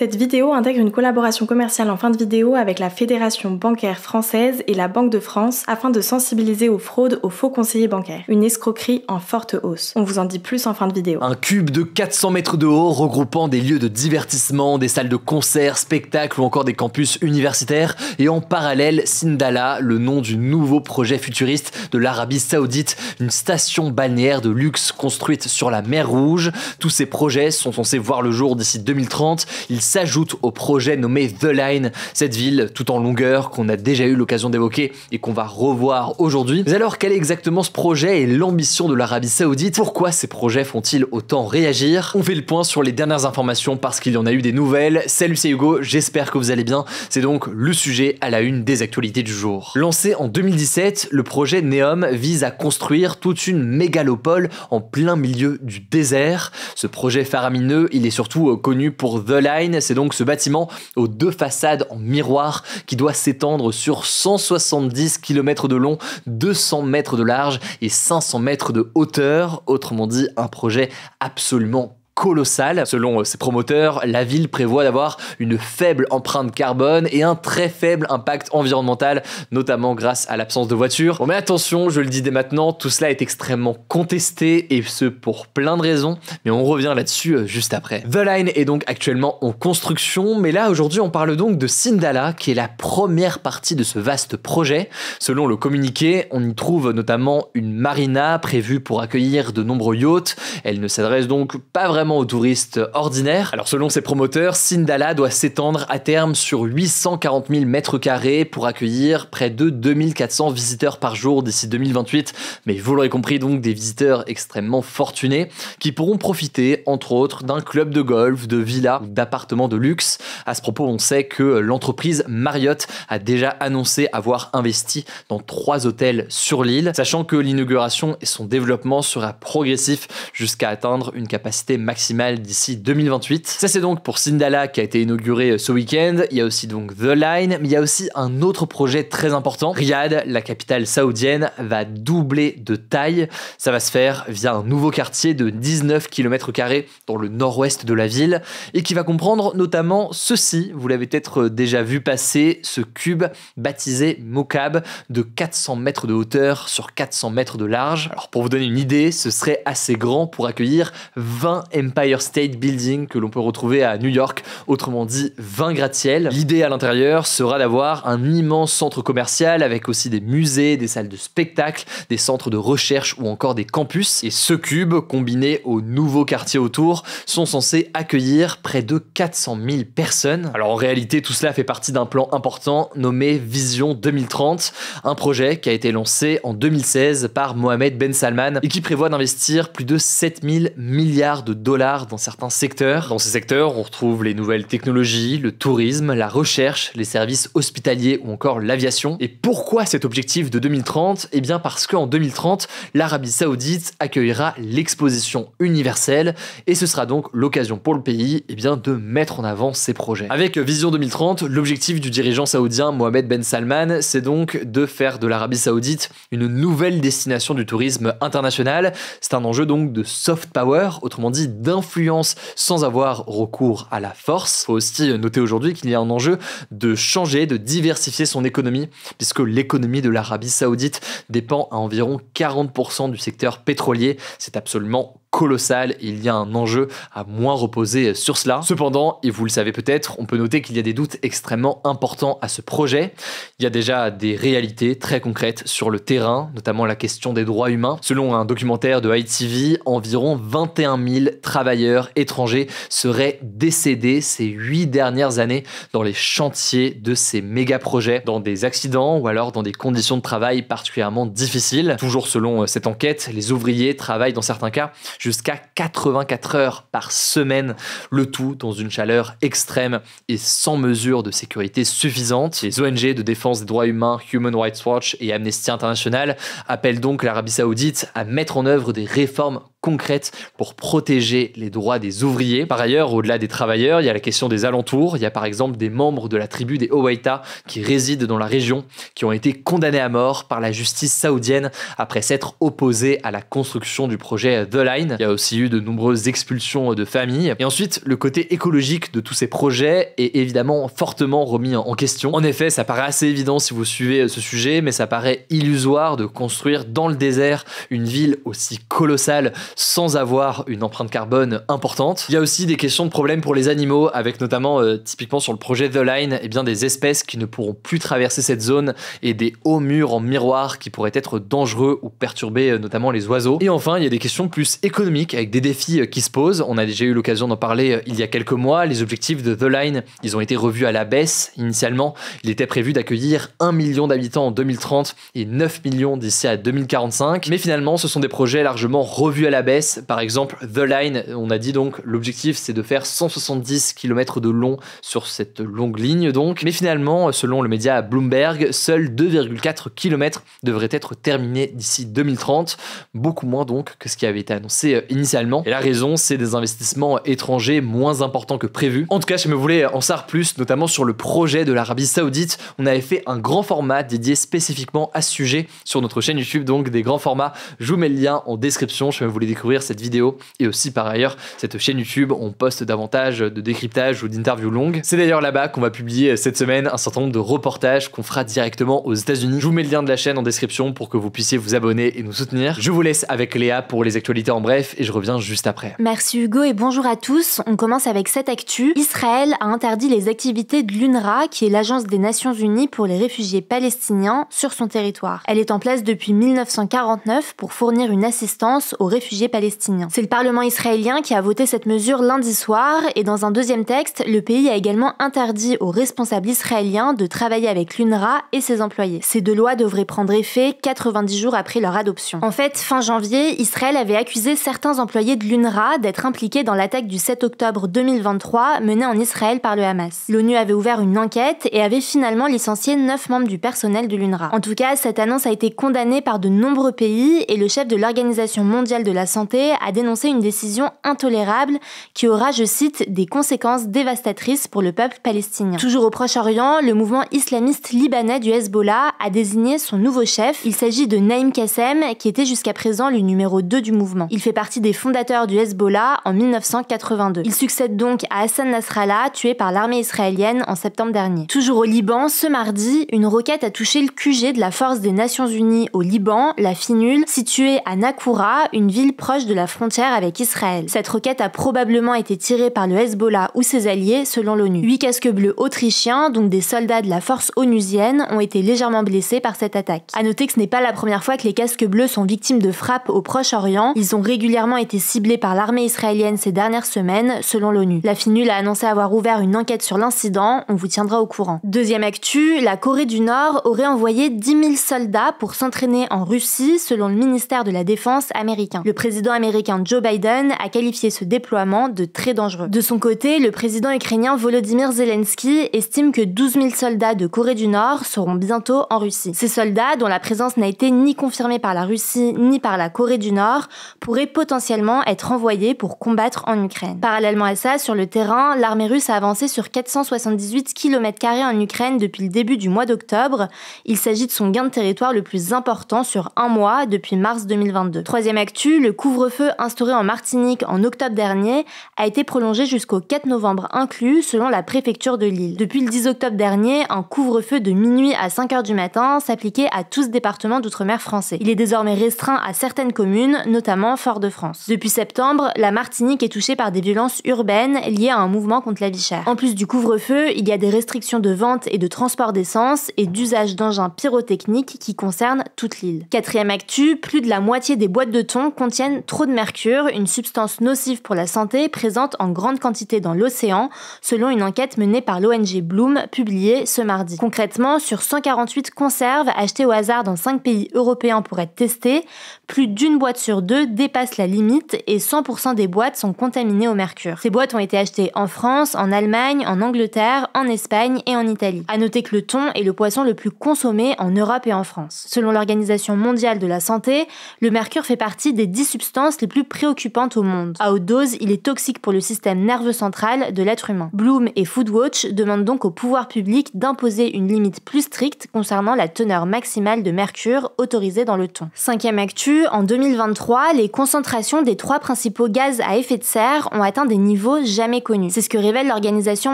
Cette vidéo intègre une collaboration commerciale en fin de vidéo avec la Fédération bancaire française et la Banque de France afin de sensibiliser aux fraudes aux faux conseillers bancaires. Une escroquerie en forte hausse. On vous en dit plus en fin de vidéo. Un cube de 400 mètres de haut regroupant des lieux de divertissement, des salles de concert, spectacles ou encore des campus universitaires et en parallèle Sindalah, le nom du nouveau projet futuriste de l'Arabie Saoudite, une station balnéaire de luxe construite sur la mer Rouge. Tous ces projets sont censés voir le jour d'ici 2030. Ils s'ajoutent au projet nommé The Line, cette ville tout en longueur qu'on a déjà eu l'occasion d'évoquer et qu'on va revoir aujourd'hui. Mais alors quel est exactement ce projet et l'ambition de l'Arabie Saoudite? Pourquoi ces projets font-ils autant réagir? On fait le point sur les dernières informations parce qu'il y en a eu des nouvelles. Salut, c'est Hugo, j'espère que vous allez bien. C'est donc le sujet à la une des actualités du jour. Lancé en 2017, le projet NEOM vise à construire toute une mégalopole en plein milieu du désert. Ce projet faramineux, il est surtout connu pour The Line. C'est donc ce bâtiment aux deux façades en miroir qui doit s'étendre sur 170 km de long, 200 mètres de large et 500 mètres de hauteur. Autrement dit, un projet absolument colossal. Selon ses promoteurs, la ville prévoit d'avoir une faible empreinte carbone et un très faible impact environnemental, notamment grâce à l'absence de voitures. Bon, mais attention, je le dis dès maintenant, tout cela est extrêmement contesté et ce pour plein de raisons, mais on revient là-dessus juste après. The Line est donc actuellement en construction, mais là aujourd'hui on parle donc de Sindalah, qui est la première partie de ce vaste projet. Selon le communiqué, on y trouve notamment une marina prévue pour accueillir de nombreux yachts. Elle ne s'adresse donc pas vraiment aux touristes ordinaires. Alors selon ses promoteurs, Sindalah doit s'étendre à terme sur 840 000 mètres carrés pour accueillir près de 2400 visiteurs par jour d'ici 2028. Mais vous l'aurez compris, donc des visiteurs extrêmement fortunés qui pourront profiter entre autres d'un club de golf, de villas ou d'appartements de luxe. À ce propos, on sait que l'entreprise Marriott a déjà annoncé avoir investi dans 3 hôtels sur l'île, sachant que l'inauguration et son développement sera progressif jusqu'à atteindre une capacité maximale d'ici 2028. Ça c'est donc pour Sindalah qui a été inauguré ce week-end. Il y a aussi donc The Line, mais il y a aussi un autre projet très important. Riyad, la capitale saoudienne, va doubler de taille. Ça va se faire via un nouveau quartier de 19 km² dans le nord-ouest de la ville et qui va comprendre notamment ceci. Vous l'avez peut-être déjà vu passer, ce cube baptisé Mokab de 400 mètres de hauteur sur 400 mètres de large. Alors pour vous donner une idée, ce serait assez grand pour accueillir 20 Empire State Building que l'on peut retrouver à New York, autrement dit 20 gratte-ciel. L'idée à l'intérieur sera d'avoir un immense centre commercial avec aussi des musées, des salles de spectacle, des centres de recherche ou encore des campus. Et ce cube, combiné aux nouveaux quartiers autour, sont censés accueillir près de 400 000 personnes. Alors en réalité, tout cela fait partie d'un plan important nommé Vision 2030, un projet qui a été lancé en 2016 par Mohammed Ben Salman et qui prévoit d'investir plus de 7 000 milliards de dollars dans certains secteurs. Dans ces secteurs, on retrouve les nouvelles technologies, le tourisme, la recherche, les services hospitaliers ou encore l'aviation. Et pourquoi cet objectif de 2030? Eh bien parce qu'en 2030, l'Arabie Saoudite accueillera l'exposition universelle et ce sera donc l'occasion pour le pays de mettre en avant ses projets. Avec Vision 2030, l'objectif du dirigeant saoudien Mohammed Ben Salman, c'est donc de faire de l'Arabie Saoudite une nouvelle destination du tourisme international. C'est un enjeu donc de soft power, autrement dit d'influence sans avoir recours à la force. Il faut aussi noter aujourd'hui qu'il y a un enjeu de changer, de diversifier son économie, puisque l'économie de l'Arabie Saoudite dépend à environ 40% du secteur pétrolier. C'est absolument colossal et il y a un enjeu à moins reposer sur cela. Cependant, et vous le savez peut-être, on peut noter qu'il y a des doutes extrêmement importants à ce projet. Il y a déjà des réalités très concrètes sur le terrain, notamment la question des droits humains. Selon un documentaire de ITV, environ 21 000 travailleurs étrangers seraient décédés ces 8 dernières années dans les chantiers de ces méga projets, dans des accidents ou alors dans des conditions de travail particulièrement difficiles. Toujours selon cette enquête, les ouvriers travaillent dans certains cas jusqu'à 84 heures par semaine, le tout dans une chaleur extrême et sans mesures de sécurité suffisantes. Les ONG de défense des droits humains, Human Rights Watch et Amnesty International appellent donc l'Arabie Saoudite à mettre en œuvre des réformes concrètes pour protéger les droits des ouvriers. Par ailleurs, au-delà des travailleurs, il y a la question des alentours. Il y a par exemple des membres de la tribu des Oweita qui résident dans la région, qui ont été condamnés à mort par la justice saoudienne après s'être opposés à la construction du projet The Line. Il y a aussi eu de nombreuses expulsions de familles. Et ensuite, le côté écologique de tous ces projets est évidemment fortement remis en question. En effet, ça paraît assez évident si vous suivez ce sujet, mais ça paraît illusoire de construire dans le désert une ville aussi colossale sans avoir une empreinte carbone importante. Il y a aussi des questions de problèmes pour les animaux, avec notamment, typiquement sur le projet The Line, des espèces qui ne pourront plus traverser cette zone et des hauts murs en miroir qui pourraient être dangereux ou perturber notamment les oiseaux. Et enfin, il y a des questions plus économiques avec des défis qui se posent. On a déjà eu l'occasion d'en parler il y a quelques mois. Les objectifs de The Line, ils ont été revus à la baisse. Initialement, il était prévu d'accueillir 1 million d'habitants en 2030 et 9 millions d'ici à 2045. Mais finalement, ce sont des projets largement revus à la baisse. Par exemple, The Line, on a dit donc l'objectif c'est de faire 170 km de long sur cette longue ligne donc. Mais finalement, selon le média Bloomberg, seuls 2,4 km devraient être terminés d'ici 2030. Beaucoup moins donc que ce qui avait été annoncé initialement. Et la raison, c'est des investissements étrangers moins importants que prévu. En tout cas, si vous voulez en savoir plus, notamment sur le projet de l'Arabie Saoudite, on avait fait un grand format dédié spécifiquement à ce sujet sur notre chaîne YouTube, donc des grands formats. Je vous mets le lien en description si vous voulez découvrir cette vidéo. Et aussi par ailleurs, cette chaîne YouTube, on poste davantage de décryptage ou d'interviews longues. C'est d'ailleurs là-bas qu'on va publier cette semaine un certain nombre de reportages qu'on fera directement aux États-Unis. Je vous mets le lien de la chaîne en description pour que vous puissiez vous abonner et nous soutenir. Je vous laisse avec Léa pour les actualités en bref et je reviens juste après. Merci Hugo et bonjour à tous. On commence avec cette actu. Israël a interdit les activités de l'UNRWA, qui est l'agence des Nations Unies pour les réfugiés palestiniens, sur son territoire. Elle est en place depuis 1949 pour fournir une assistance aux réfugiés palestiniens. C'est le Parlement israélien qui a voté cette mesure lundi soir et dans un deuxième texte, le pays a également interdit aux responsables israéliens de travailler avec l'UNRWA et ses employés. Ces deux lois devraient prendre effet 90 jours après leur adoption. En fait, fin janvier, Israël avait accusé certains employés de l'UNRWA d'être impliqués dans l'attaque du 7 octobre 2023 menée en Israël par le Hamas. L'ONU avait ouvert une enquête et avait finalement licencié 9 membres du personnel de l'UNRWA. En tout cas, cette annonce a été condamnée par de nombreux pays et le chef de l'Organisation mondiale de la santé a dénoncé une décision intolérable qui aura, je cite, des conséquences dévastatrices pour le peuple palestinien. Toujours au Proche-Orient, le mouvement islamiste libanais du Hezbollah a désigné son nouveau chef. Il s'agit de Naïm Qassem, qui était jusqu'à présent le numéro 2 du mouvement. Il fait partie des fondateurs du Hezbollah en 1982. Il succède donc à Hassan Nasrallah, tué par l'armée israélienne en septembre dernier. Toujours au Liban, ce mardi, une roquette a touché le QG de la Force des Nations Unies au Liban, la FINUL, située à Nakoura, une ville proche de la frontière avec Israël. Cette roquette a probablement été tirée par le Hezbollah ou ses alliés, selon l'ONU. 8 casques bleus autrichiens, donc des soldats de la force onusienne, ont été légèrement blessés par cette attaque. À noter que ce n'est pas la première fois que les casques bleus sont victimes de frappes au Proche-Orient. Ils ont régulièrement été ciblés par l'armée israélienne ces dernières semaines, selon l'ONU. La FINUL a annoncé avoir ouvert une enquête sur l'incident, on vous tiendra au courant. Deuxième actu, la Corée du Nord aurait envoyé 10 000 soldats pour s'entraîner en Russie, selon le ministère de la Défense américain. Le président américain Joe Biden a qualifié ce déploiement de très dangereux. De son côté, le président ukrainien Volodymyr Zelensky estime que 12 000 soldats de Corée du Nord seront bientôt en Russie. Ces soldats, dont la présence n'a été ni confirmée par la Russie ni par la Corée du Nord, pourraient potentiellement être envoyés pour combattre en Ukraine. Parallèlement à ça, sur le terrain, l'armée russe a avancé sur 478 km² en Ukraine depuis le début du mois d'octobre. Il s'agit de son gain de territoire le plus important sur un mois depuis mars 2022. Troisième actu, le couvre-feu instauré en Martinique en octobre dernier a été prolongé jusqu'au 4 novembre inclus, selon la préfecture de Lille. Depuis le 10 octobre dernier, un couvre-feu de minuit à 5h du matin s'appliquait à tout ce département d'outre-mer français. Il est désormais restreint à certaines communes, notamment Fort-de-France. Depuis septembre, la Martinique est touchée par des violences urbaines liées à un mouvement contre la vie chère. En plus du couvre-feu, il y a des restrictions de vente et de transport d'essence et d'usage d'engins pyrotechniques qui concernent toute l'île. Quatrième actu, plus de la moitié des boîtes de thon contiennent trop de mercure, une substance nocive pour la santé présente en grande quantité dans l'océan, selon une enquête menée par l'ONG Bloom, publiée ce mardi. Concrètement, sur 148 conserves achetées au hasard dans 5 pays européens pour être testées, plus d'une boîte sur 2 dépasse la limite et 100% des boîtes sont contaminées au mercure. Ces boîtes ont été achetées en France, en Allemagne, en Angleterre, en Espagne et en Italie. À noter que le thon est le poisson le plus consommé en Europe et en France. Selon l'Organisation mondiale de la santé, le mercure fait partie des 10 substances les plus préoccupantes au monde. À haute dose, il est toxique pour le système nerveux central de l'être humain. Bloom et Foodwatch demandent donc au pouvoir public d'imposer une limite plus stricte concernant la teneur maximale de mercure autorisée dans le thon. 5e actu, en 2023, les concentrations des 3 principaux gaz à effet de serre ont atteint des niveaux jamais connus. C'est ce que révèle l'Organisation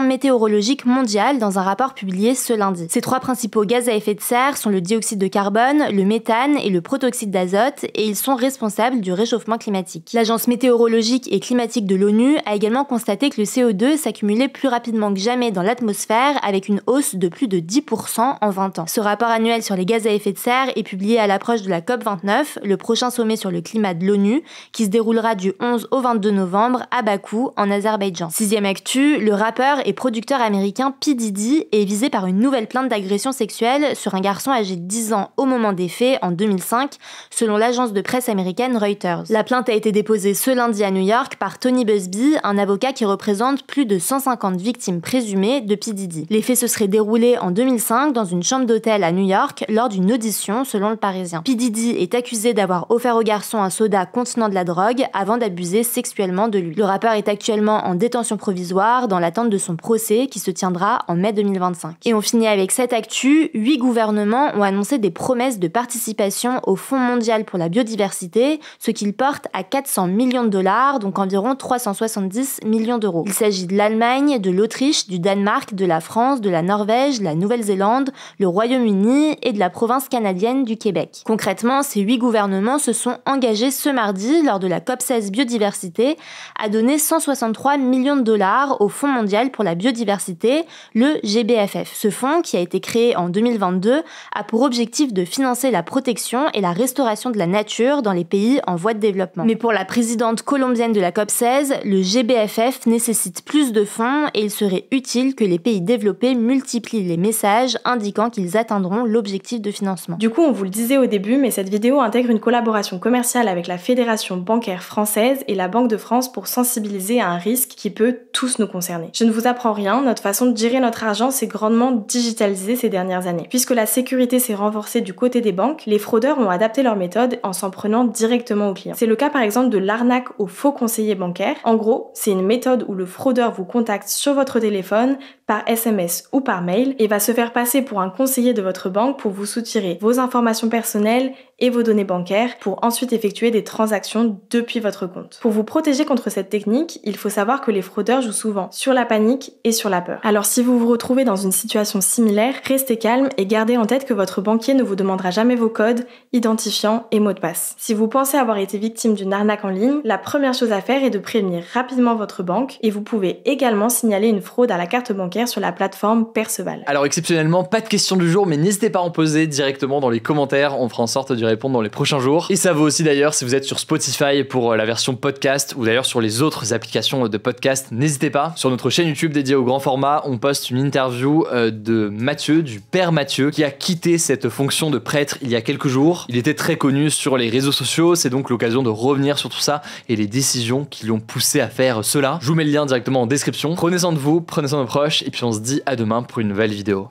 météorologique mondiale dans un rapport publié ce lundi. Ces 3 principaux gaz à effet de serre sont le dioxyde de carbone, le méthane et le protoxyde d'azote, et ils sont responsables du réchauffement climatique. L'Agence météorologique et climatique de l'ONU a également constaté que le CO2 s'accumulait plus rapidement que jamais dans l'atmosphère, avec une hausse de plus de 10% en 20 ans. Ce rapport annuel sur les gaz à effet de serre est publié à l'approche de la COP29, le prochain sommet sur le climat de l'ONU, qui se déroulera du 11 au 22 novembre à Bakou, en Azerbaïdjan. 6e actu, le rappeur et producteur américain P. Diddy est visé par une nouvelle plainte d'agression sexuelle sur un garçon âgé de 10 ans au moment des faits en 2005, selon l'agence de presse américaine Reuters. La plainte a été déposée ce lundi à New York par Tony Buzbee, un avocat qui représente plus de 150 victimes présumées de P. Diddy. Les faits se seraient déroulés en 2005 dans une chambre d'hôtel à New York lors d'une audition, selon le Parisien. P. Diddy est accusé d'avoir offert au garçon un soda contenant de la drogue avant d'abuser sexuellement de lui. Le rappeur est actuellement en détention provisoire dans l'attente de son procès qui se tiendra en mai 2025. Et on finit avec cette actu, 8 gouvernements ont annoncé des promesses de participation au Fonds mondial pour la biodiversité, ce qu'ils portent à 400 millions de dollars, donc environ 370 millions d'euros. Il s'agit de l'Allemagne, de l'Autriche, du Danemark, de la France, de la Norvège, la Nouvelle-Zélande, le Royaume-Uni et de la province canadienne du Québec. Concrètement, ces 8 gouvernements se sont engagés ce mardi, lors de la COP16 biodiversité, à donner 163 millions de dollars au Fonds mondial pour la biodiversité, le GBFF. Ce fonds, qui a été créé en 2022, a pour objectif de financer la protection et la restauration de la nature dans les pays en voie de développement. Mais pour la présidente colombienne de la COP16, le GBFF nécessite plus de fonds et il serait utile que les pays développés multiplient les messages indiquant qu'ils atteindront l'objectif de financement. Du coup, on vous le disait au début, mais cette vidéo intègre une collaboration commerciale avec la Fédération bancaire française et la Banque de France pour sensibiliser à un risque qui peut tous nous concerner. Je ne vous apprends rien, notre façon de gérer notre argent s'est grandement digitalisée ces dernières années. Puisque la sécurité s'est renforcée du côté des banques, les fraudeurs ont adapté leur méthode en s'en prenant directement aux clients. C'est le cas par exemple de l'arnaque au faux conseiller bancaire. En gros, c'est une méthode où le fraudeur vous contacte sur votre téléphone, par SMS ou par mail, et va se faire passer pour un conseiller de votre banque pour vous soutirer vos informations personnelles et vos données bancaires pour ensuite effectuer des transactions depuis votre compte. Pour vous protéger contre cette technique, il faut savoir que les fraudeurs jouent souvent sur la panique et sur la peur. Alors si vous vous retrouvez dans une situation similaire, restez calme et gardez en tête que votre banquier ne vous demandera jamais vos codes, identifiants et mots de passe. Si vous pensez avoir été victime d'une arnaque en ligne, la première chose à faire est de prévenir rapidement votre banque et vous pouvez également signaler une fraude à la carte bancaire sur la plateforme Perceval. Alors exceptionnellement, pas de question du jour, mais n'hésitez pas à en poser directement dans les commentaires, on fera en sorte d'y répondre dans les prochains jours. Et ça vaut aussi d'ailleurs si vous êtes sur Spotify pour la version podcast ou d'ailleurs sur les autres applications de podcast, n'hésitez pas. Sur notre chaîne YouTube dédiée au grand format, on poste une interview de Mathieu, du père Mathieu, qui a quitté cette fonction de prêtre il y a quelques jours. Il était très connu sur les réseaux sociaux, c'est donc l'occasion de revenir sur tout ça et les décisions qui l'ont poussé à faire cela. Je vous mets le lien directement en description. Prenez soin de vous, prenez soin de vos proches et puis on se dit à demain pour une nouvelle vidéo.